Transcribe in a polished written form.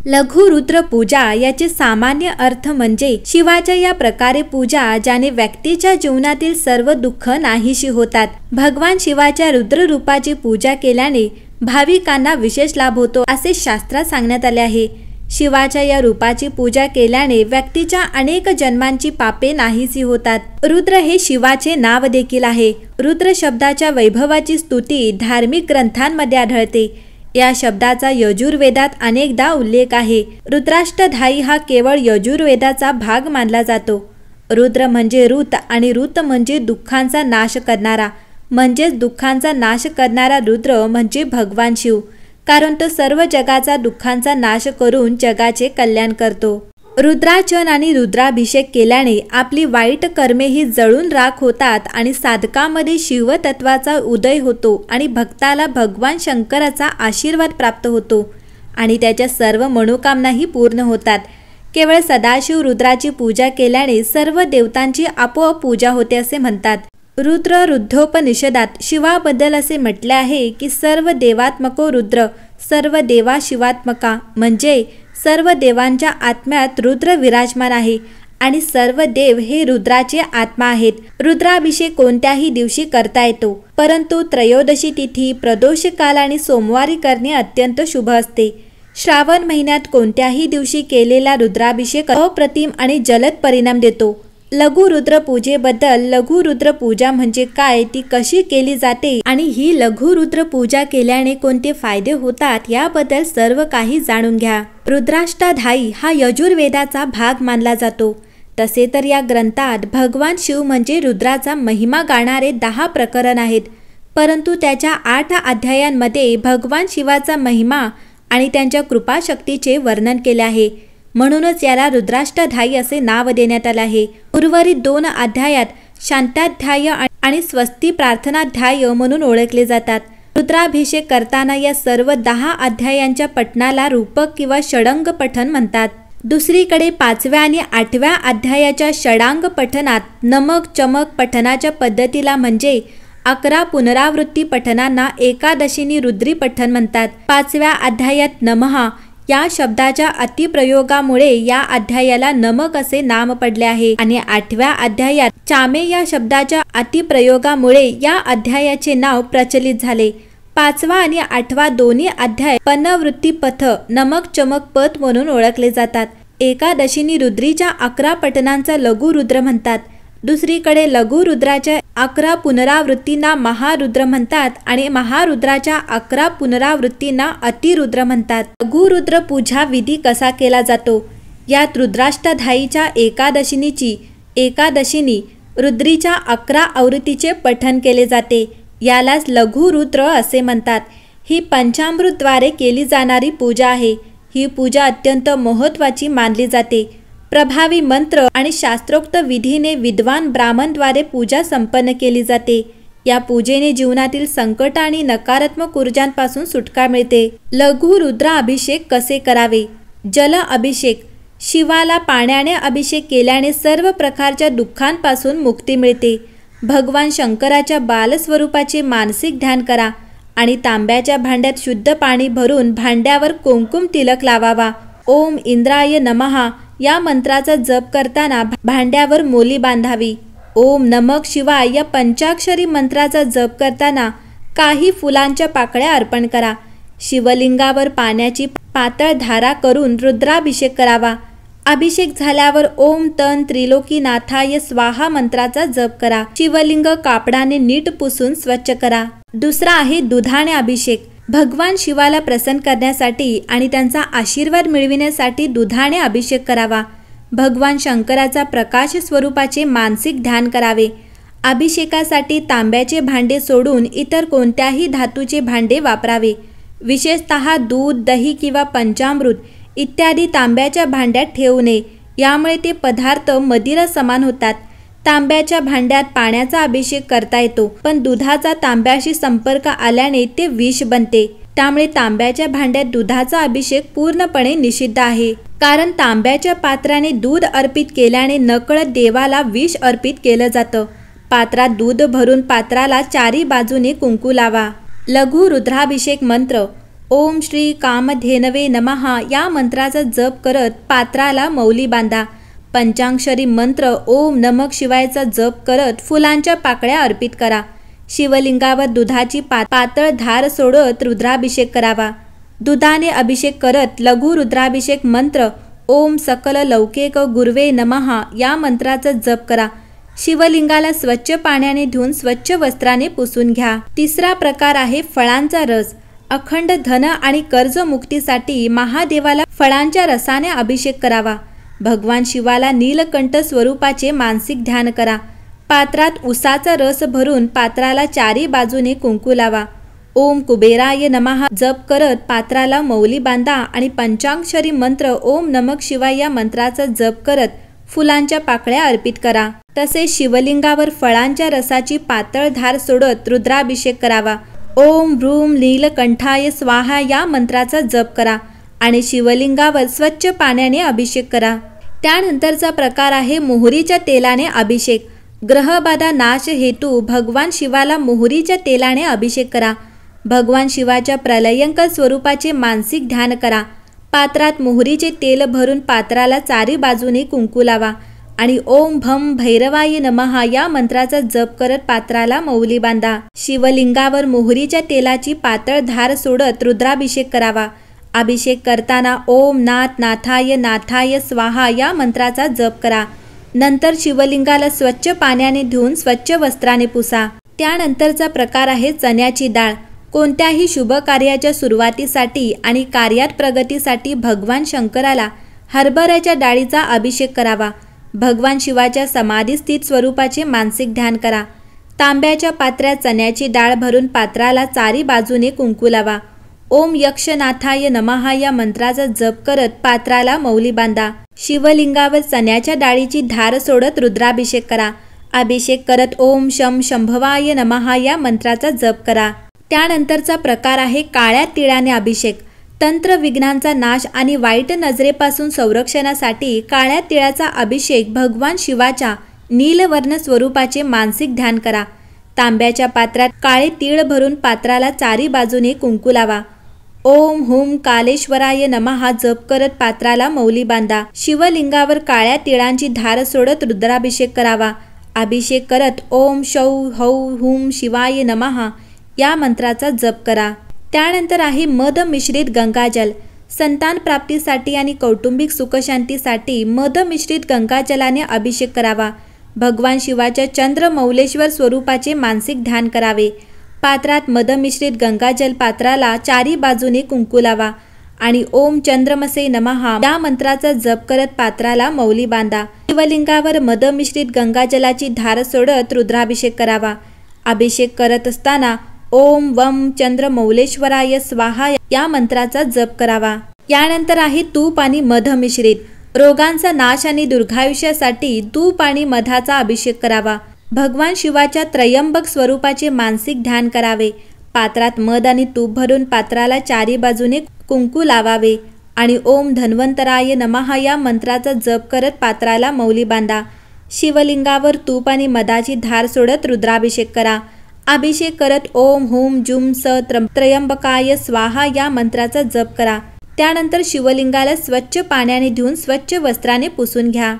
लघु रुद्र पूजा याचे सामान्य अर्थ म्हणजे शिवाच्या या प्रकारे पूजा ज्याने व्यक्तीच्या जीवनातील सर्व दुःख नाहीशी होतात। भगवान शिवाच्या रुद्र रूपाची पूजा केल्याने भाविकांना विशेष लाभ होतो असे शास्त्रात सांगण्यात आले आहे। शिवाच्या या रूपाची पूजा केल्याने व्यक्तीच्या अनेक जन्मांची पापे नाहीसी होतात। रुद्र हे शिवाचे नाव देखील आहे। रुद्र शब्दाच्या वैभवाची स्तुती धार्मिक ग्रंथांमध्ये आढळते। या शब्दाचा यजुर्वेदात अनेकदा उल्लेख आहे। रुद्राष्टधाई हा केवळ यजुर्वेदाचा भाग मानला जातो। रुद्र म्हणजे ऋत आणि ऋत म्हणजे दुःखांचा नाश करणारा, म्हणजेच दुःखांचा नाश करणारा रुद्र म्हणजे भगवान शिव, कारण तो सर्व जगाचा दुःखांचा नाश करून जगाचे कल्याण करतो। रुद्रार्चन आणि रुद्राभिषेक केल्याने आपली वाईट कर्मे ही जळून राख होतात आणि साधकामध्ये शिवतत्वाचा उदय होतो आणि भक्ताला भगवान शंकराचा आशीर्वाद प्राप्त होतो आणि त्याच्या सर्व मनोकामनाही पूर्ण होतात। केवळ सदाशिव रुद्राची पूजा केल्याने सर्व देवतांची आपोआप पूजा होते असे म्हणतात। रुद्र रुद्धोपनिषदात शिवाबद्दल असे म्हटले आहे की सर्व देवात्मको रुद्र सर्व देवा शिवात्मका, म्हणजे सर्व देवांच्या आत्म्यात रुद्र विराजमान आहे आणि सर्व देव हे रुद्राचे आत्मा आहेत। रुद्राभिषेक कोणत्याही दिवशी करता येतो, परंतु त्रयोदशी तिथी, प्रदोष काल आणि सोमवारी करणे अत्यंत शुभ असते। श्रावण महिन्यात कोणत्याही दिवशी केलेला रुद्राभिषेक अप्रतिम आणि जलद परिणाम देतो। लघु रुद्र पूजेबद्दल लघु रुद्र पूजा म्हणजे काय, ती कशी केली जाते आणि ही लघु रुद्र पूजा केल्याने कोणते फायदे होतात याबद्दल सर्व काही जाणून घ्या। रुद्राष्टधाई हा यजुर्वेदाचा भाग मानला जातो। तसे तर या ग्रंथात भगवान शिव म्हणजे रुद्राचा महिमा गाणारे 10 प्रकरण आहेत, परंतु त्याच्या 8 अध्यायांमध्ये भगवान शिवाचा महिमा आणि त्यांच्या कृपाशक्तीचे वर्णन केले आहे। म्हणूनच याला रुद्राष्टधाई असे नाव देण्यात आले आहे। उर्वरित 2 अध्यायात शांताध्याय आणि स्वस्ती प्रार्थनाध्याय म्हणून ओळखले जातात। रुद्राभिषेक करताना या सर्व 10 अध्यायांच्या पठणाला रूपक किंवा षडंग पठण म्हणतात। दुसरीकडे 5व्या आणि 8व्या अध्यायाच्या षडांग पठणात नमक चमक पठणाच्या पद्धतीला म्हणजे 11 पुनरावृत्ती पठणांना एकादशीनी रुद्री पठण म्हणतात। 5व्या अध्यायात नमः या शब्दाच्या अतिप्रयोगामुळे या अध्यायाला नमक असे नाम पडले आहे आणि 8व्या अध्यायात चामे या शब्दाच्या अतिप्रयोगामुळे या अध्यायाचे नाव प्रचलित झाले। 5वा आणि 8वा दोन्ही अध्याय पनवृत्ती पथ नमक चमक पथ म्हणून ओळखले जातात। एकादशीनी रुद्रीच्या 11 पठणांचा लघु रुद्र म्हणतात। दुसरीकडे लघु रुद्राच्या 11 पुनरावृत्तींना महारुद्र म्हणतात आणि महारुद्राच्या 11 पुनरावृत्तींना अतिरुद्र म्हणतात। लघु रुद्र पूजा विधी कसा केला जातो, यात रुद्राष्टधाईच्या एकादशीनी रुद्रीच्या 11 आवृत्तीचे पठण केले जाते। यालाच लघु रुद्र असे म्हणतात। ही पंचामृतद्वारे केली जाणारी पूजा आहे। ही पूजा अत्यंत महत्त्वाची मानली जाते। प्रभावी मंत्र आणि शास्त्रोक्त विधीने विद्वान ब्राह्मणद्वारे पूजा संपन्न केली जाते। या पूजेने जीवनातील संकट आणि नकारात्मक ऊर्जांपासून सुटका मिळते। लघु रुद्र अभिषेक कसे करावे? जल अभिषेक। शिवाला पाण्याने अभिषेक केल्याने सर्व प्रकारच्या दुःखांपासून मुक्ती मिळते। भगवान शंकराच्या बालस्वरूपाचे मानसिक ध्यान करा आणि तांब्याच्या भांड्यात शुद्ध पाणी भरून भांड्यावर कुंकुम तिलक लावावा। ओम इंद्राय नमः या मंत्राचा जप करताना भांड्यावर मोली बांधावी। ओम नमः शिवाय या पंचाक्षरी मंत्राचा जप करताना काही फुलांच्या पाकळ्या अर्पण करा। शिवलिंगावर पाण्याची पातळ धारा करून रुद्राभिषेक करावा। अभिषेक झाल्यावर ओम तन त्रिलोकीनाथाय स्वाहा मंत्राचा जप करा। शिवलिंग कापडाने नीट पुसून स्वच्छ करा। दुसरा आहे दुधाने अभिषेक। भगवान शिवाला प्रसन्न करण्यासाठी आणि त्यांचा आशीर्वाद मिळविण्यासाठी दुधाने अभिषेक करावा। भगवान शंकराचा प्रकाश स्वरूपाचे मानसिक ध्यान करावे। अभिषेकासाठी तांब्याचे भांडे सोडून इतर कोणत्याही धातूचे भांडे वापरावे। विशेषतः दूध, दही किंवा पंचामृत इत्यादी तांब्याच्या भांड्यात ठेवू नये, यामुळे ते पदार्थ मदिरा समान होतात। तांब्याच्या भांड्यात पाण्याचा अभिषेक करता येतो, पण दुधाचा तांब्याशी संपर्क आल्याने ते विष बनते। त्यामुळे तांब्याच्या भांड्यात दुधाचा अभिषेक पूर्णपणे निषिद्ध आहे, कारण तांब्याच्या पात्राने दूध अर्पित केल्याने नकळत देवाला विष अर्पित केलं जातं। पात्रात दूध भरून पात्राला चारी बाजूने कुंकू लावा। लघु रुद्राभिषेक मंत्र। ओम श्री कामधेनवे नमः या मंत्राचा जप करत पात्राला मौली बांधा. पंचाक्षरी मंत्र ओम नमः शिवायचा जप करत फुलांच्या पाकळ्या अर्पित करा. शिवलिंगावर दुधाची पातळ धार सोडत रुद्राभिषेक करावा. दुधाने अभिषेक करत लघु रुद्राभिषेक मंत्र ओम सकल लौकिक गुरवे नमः या मंत्राचा जप करा. शिवलिंगाला स्वच्छ पाण्याने धुवून स्वच्छ वस्त्राने पुसून घ्या. तिसरा प्रकार आहे फळांचा रस. अखंड धन आणि कर्जमुक्तीसाठी महादेवाला फळांच्या रसाने अभिषेक करावा. भगवान शिवाला नीलकंठ स्वरूपाचे मानसिक ध्यान करा. पात्रात उसाचा रस भरून पात्राला चारी बाजूने कुंकू लावा. ओम कुबेराय नमः जप करत पात्राला मौली बांधा आणि पंचाक्षरी मंत्र ओम नमः शिवाय या मंत्राचा जप करत फुलांच्या पाकळ्या अर्पित करा. तसेच शिवलिंगावर फळांच्या रसाची पातळ धार सोडत रुद्राभिषेक करावा. ओम ह्रूम नीलकंठाय स्वाहा या मंत्राचा जप करा आणि शिवलिंगावर स्वच्छ पाण्याने अभिषेक करा. त्यानंतरचा प्रकार आहे मोहरीच्या तेलाने अभिषेक. ग्रहबाधा नाश हेतू भगवान शिवाला मोहरीच्या तेलाने अभिषेक करा. भगवान शिवाच्या प्रलयंकर स्वरूपाचे मानसिक ध्यान करा. पात्रात मोहरीचे तेल भरून पात्राला चारी बाजूने कुंकू लावा आणि ओम भम भैरवाय नमः या मंत्राचा जप करत पात्राला मौली बांधा. शिवलिंगावर मोहरीच्या तेलाची पातळ धार सोडत रुद्राभिषेक करावा. अभिषेक करताना ओम नाथ नाथाय नाथाय स्वाहा या मंत्राचा जप करा. नंतर शिवलिंगाला स्वच्छ पाण्याने धुवून स्वच्छ वस्त्राने पुसा. त्यानंतरचा प्रकार आहे चण्याची डाळ. कोणत्याही शुभ कार्याच्या सुरुवातीसाठी आणि कार्यात प्रगतीसाठी भगवान शंकराला हरभऱ्याच्या डाळीचा अभिषेक करावा. भगवान शिवाच्या समाधीस्थित स्वरूपाचे मानसिक ध्यान करा. तांब्याच्या पात्र्यात चण्याची डाळ भरून पात्राला चारी बाजूने कुंकू लावा. ओम यक्षनाथाय नमः या मंत्राचा जप करत पात्राला मौली बांधा. शिवलिंगावर चण्याच्या डाळीची धार सोडत रुद्राभिषेक करा. अभिषेक करत ओम शम शंभवाय नमः या मंत्राचा जप करा. त्यानंतरचा प्रकार आहे काळ्या तिळाने अभिषेक. तंत्र विघ्नांचा नाश आणि वाईट नजरेपासून संरक्षणासाठी काळ्या तिळाचा अभिषेक भगवान शिवाच्या नीलवर्ण स्वरूपाचे मानसिक ध्यान करा. तांब्याच्या पात्रात काळे तीळ भरून पात्राला चारी बाजूने कुंकू लावा. ओम हुम कालेश्वराय नमः जप करत पात्राला मौली बांधा. शिवलिंगावर काळ्या तिळांची धार सोडत रुद्राभिषेक करावा. अभिषेक करत ओम शौ हौ हुम शिवाय नमः या मंत्राचा जप करा. त्यानंतर आहे मध मिश्रित गंगाजल. संतान प्राप्तीसाठी आणि कौटुंबिक सुखशांतीसाठी मध मिश्रित गंगाजलाने अभिषेक करावा. भगवान शिवाच्या चंद्रमौलेश्वर स्वरूपाचे मानसिक ध्यान करावे. पात्रात मध मिश्रित गंगाजल पात्राला चारी बाजूने कुंकू लावा आणि ओम चंद्रमसे नमः या मंत्राचा जप करत पात्राला मौली बांधा. शिवलिंगावर मध मिश्रित गंगाजलाची धार सोडत रुद्राभिषेक करावा. अभिषेक करत असताना ओम वम चंद्रमौलेश्वराय स्वाहा या मंत्राचा जप करावा. यानंतर आहे तूप आणि मध मिश्रित. रोगांचा नाश आणि दीर्घायुष्यासाठी तूप आणि मधाचा अभिषेक करावा. भगवान शिवाच्या त्रयंबक स्वरूपाचे मानसिक ध्यान करावे. पात्रात मध आणि तूप भरून पात्राला चारी बाजूने कुंकू लावावे आणि ओम धन्वंतराय नमः या मंत्राचा जप करत पात्राला मौली बांधा. शिवलिंगावर तूप आणि मधाची धार सोडत रुद्राभिषेक करा. अभिषेक करत ओम हुम जुम स त्रयंबकाय स्वाहा या मंत्राचा जप करा. त्यानंतर शिवलिंगाला स्वच्छ पाण्याने धुवून स्वच्छ वस्त्राने पुसून घ्या.